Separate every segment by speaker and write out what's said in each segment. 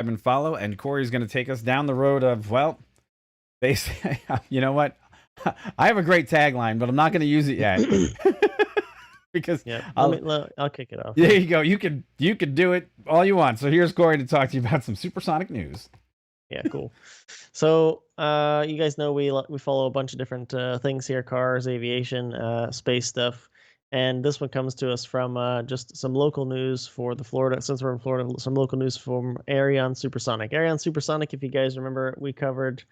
Speaker 1: and follow, and Corey's going to take us down the road of, well, they say, you know what? I have a great tagline, but I'm not going to use it yet. Because
Speaker 2: I'll kick it off.
Speaker 1: There you go. You can do it all you want. So here's Corey to talk to you about some supersonic news.
Speaker 2: Yeah, cool. So you guys know we follow a bunch of different things here: cars, aviation, space stuff. And this one comes to us from just some local news for the Florida. Since we're in Florida, some local news from Aerion Supersonic. Aerion Supersonic, if you guys remember, we covered,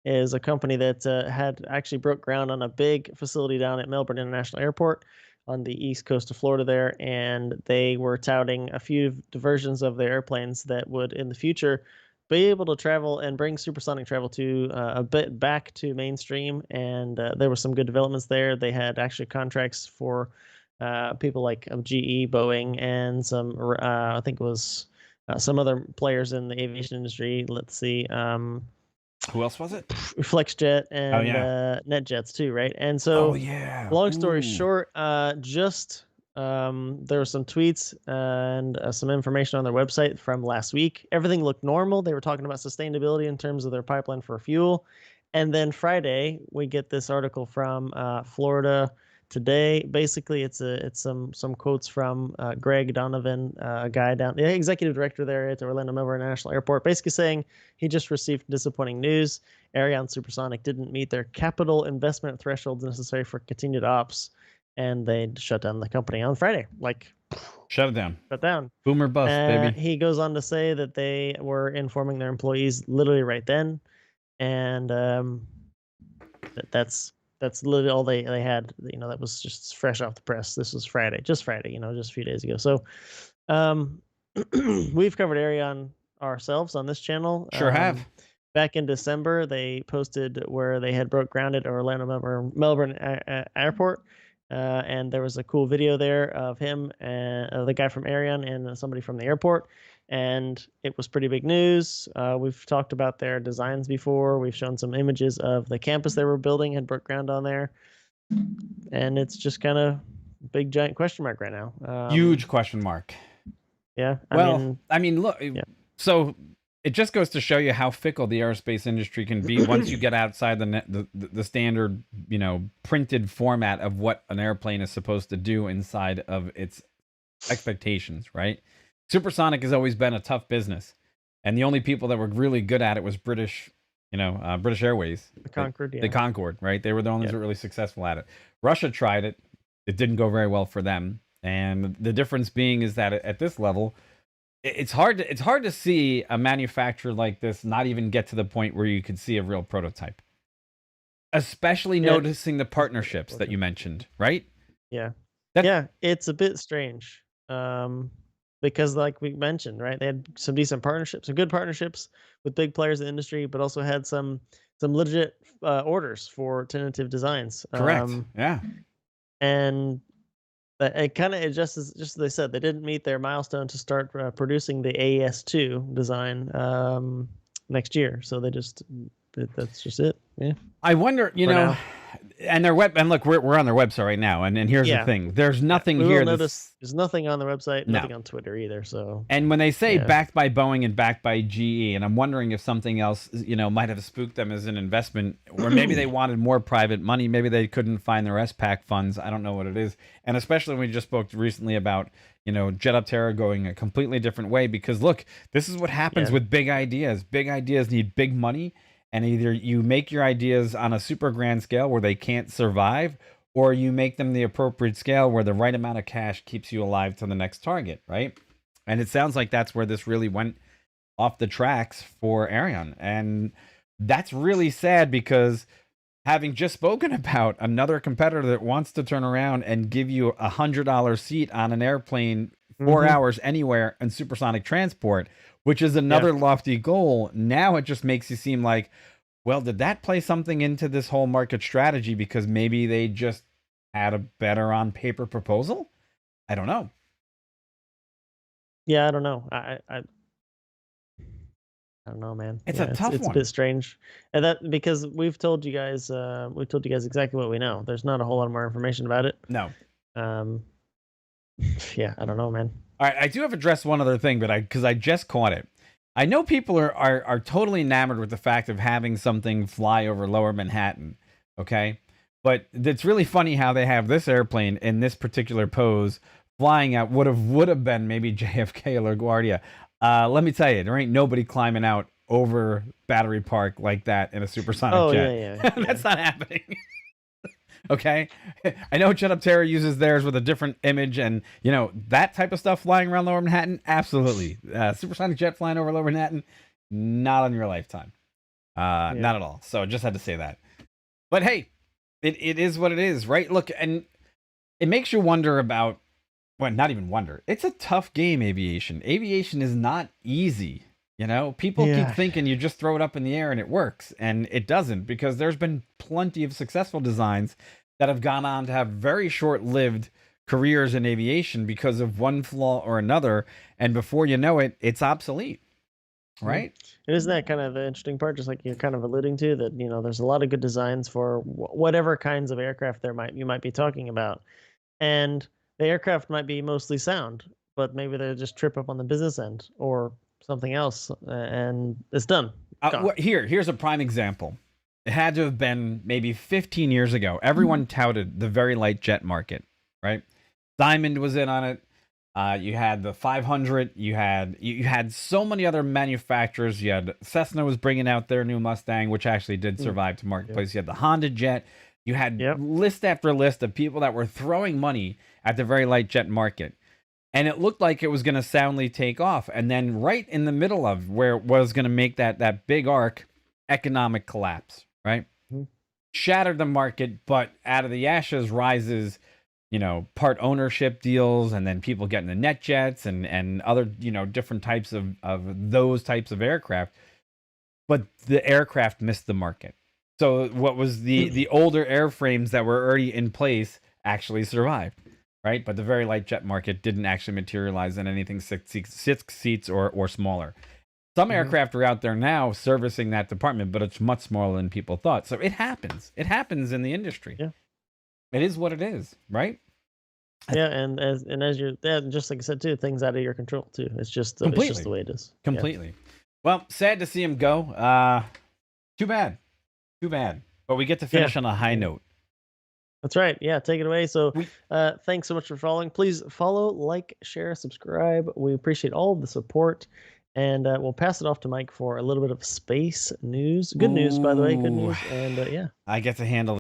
Speaker 2: is a company that had actually broke ground on a big facility down at Melbourne International Airport on the east coast of Florida there, and they were touting a few versions of their airplanes that would in the future be able to travel and bring supersonic travel to a bit back to mainstream. And there were some good developments there. They had actually contracts for people like GE, Boeing, and some I think it was some other players in the aviation industry. Let's see.
Speaker 1: Who else was it?
Speaker 2: FlexJet and NetJets too, right? And so, long story short, just there were some tweets and some information on their website from last week. Everything looked normal. They were talking about sustainability in terms of their pipeline for fuel. And then Friday, we get this article from Florida Today. Basically, it's some quotes from Greg Donovan, a guy the executive director there at Orlando Melbourne International Airport, basically saying he just received disappointing news. Aerion Supersonic didn't meet their capital investment thresholds necessary for continued ops, and they shut down the company on Friday.
Speaker 1: Shut it down.
Speaker 2: Shut down.
Speaker 1: Boomer bust, baby.
Speaker 2: He goes on to say that they were informing their employees literally right then, and that's literally all they had. That was just fresh off the press. This was Friday, just a few days ago. So we've covered Aerion ourselves on this channel.
Speaker 1: Sure have.
Speaker 2: Back in December, they posted where they had broke ground at Orlando Melbourne Airport. And there was a cool video there of him and the guy from Aerion and somebody from the airport. And it was pretty big news. We've talked about their designs before. We've shown some images of the campus they were building, had broke ground on there. And it's just kind of big, giant question mark right now.
Speaker 1: Huge question mark.
Speaker 2: Yeah.
Speaker 1: I mean, look, so it just goes to show you how fickle the aerospace industry can be once you get outside the standard, printed format of what an airplane is supposed to do inside of its expectations, right? Supersonic has always been a tough business, and the only people that were really good at it was British Airways.
Speaker 2: The Concorde,
Speaker 1: The Concorde, right? They were the only ones that were really successful at it. Russia tried it. It didn't go very well for them. And the difference being is that at this level, it's hard to see a manufacturer like this not even get to the point where you could see a real prototype. Especially noticing the partnerships that you mentioned, right?
Speaker 2: Yeah. It's a bit strange. Because like we mentioned, right, they had some decent partnerships, some good partnerships with big players in the industry, but also had some legit orders for tentative designs.
Speaker 1: Correct.
Speaker 2: And it kind of just as they said, they didn't meet their milestone to start producing the AES-2 design next year. So that's just it. Yeah.
Speaker 1: I wonder, and their web, and look, we're on their website right now, and here's the thing: there's nothing here.
Speaker 2: There's nothing on the website, nothing on Twitter either. So,
Speaker 1: and when they say backed by Boeing and backed by GE, and I'm wondering if something else, might have spooked them as an investment, or maybe they wanted more private money, maybe they couldn't find their SPAC funds. I don't know what it is, and especially when we just spoke recently about Jet Up Terra going a completely different way. Because look, this is what happens with big ideas. Big ideas need big money. And either you make your ideas on a super grand scale where they can't survive, or you make them the appropriate scale where the right amount of cash keeps you alive to the next target, right? And it sounds like that's where this really went off the tracks for Aerion. And that's really sad, because having just spoken about another competitor that wants to turn around and give you $100 seat on an airplane 4 hours anywhere in supersonic transport, which is another lofty goal. Now it just makes you seem like, well, did that play something into this whole market strategy because maybe they just had a better on paper proposal? I don't know.
Speaker 2: Yeah, I don't know. I don't know, man.
Speaker 1: It's a tough one.
Speaker 2: It's a bit strange, and that because we've told you guys exactly what we know. There's not a whole lot more information about it.
Speaker 1: No.
Speaker 2: Yeah, I don't know, man.
Speaker 1: All right, I do have to address one other thing, but because I just caught it. I know people are totally enamored with the fact of having something fly over Lower Manhattan. Okay, but it's really funny how they have this airplane in this particular pose flying at would have been maybe JFK or LaGuardia. Let me tell you, there ain't nobody climbing out over Battery Park like that in a supersonic
Speaker 2: Oh
Speaker 1: jet.
Speaker 2: yeah.
Speaker 1: That's not happening. Okay, I know Jet Up Terror uses theirs with a different image, and you know that type of stuff flying around Lower Manhattan. Absolutely, supersonic jet flying over Lower Manhattan, not on your lifetime, not at all. So just had to say that. But hey, it is what it is, right? Look, and it makes you wonder about. Well, not even wonder. It's a tough game, aviation. Aviation is not easy. You know, people keep thinking you just throw it up in the air and it works, and it doesn't, because there's been plenty of successful designs that have gone on to have very short-lived careers in aviation because of one flaw or another, and before you know it, it's obsolete, right?
Speaker 2: And isn't that kind of the interesting part, just like you're kind of alluding to, that, you know, there's a lot of good designs for whatever kinds of aircraft you might be talking about, and the aircraft might be mostly sound, but maybe they just trip up on the business end or something else, and it's done.
Speaker 1: Here's a prime example. It had to have been maybe 15 years ago. Everyone touted the very light jet market, right? Diamond was in on it. You had the 500. You had so many other manufacturers. You had Cessna was bringing out their new Mustang, which actually did survive to marketplace. You had the Honda Jet. You had list after list of people that were throwing money at the very light jet market. And it looked like it was going to soundly take off. And then right in the middle of where it was going to make that big arc, economic collapse, right? Shattered the market, but out of the ashes rises, you know, part ownership deals, and then people getting the net jets and other, you know, different types of those types of aircraft. But the aircraft missed the market. So what was the older airframes that were already in place actually survived, right? But the very light jet market didn't actually materialize in anything six seats or smaller. Some aircraft are out there now servicing that department, but it's much smaller than people thought. So it happens. It happens in the industry.
Speaker 2: Yeah.
Speaker 1: It is what it is, right?
Speaker 2: Yeah, and as you're just like I said too, things out of your control too. It's just the way it is.
Speaker 1: Completely. Yeah. Well, sad to see him go. Too bad. But we get to finish on a high note.
Speaker 2: That's right. Yeah, take it away. So thanks so much for following. Please follow, like, share, subscribe. We appreciate all of the support. And we'll pass it off to Mike for a little bit of space news. Good news, by the way. Good news. And
Speaker 1: I get to handle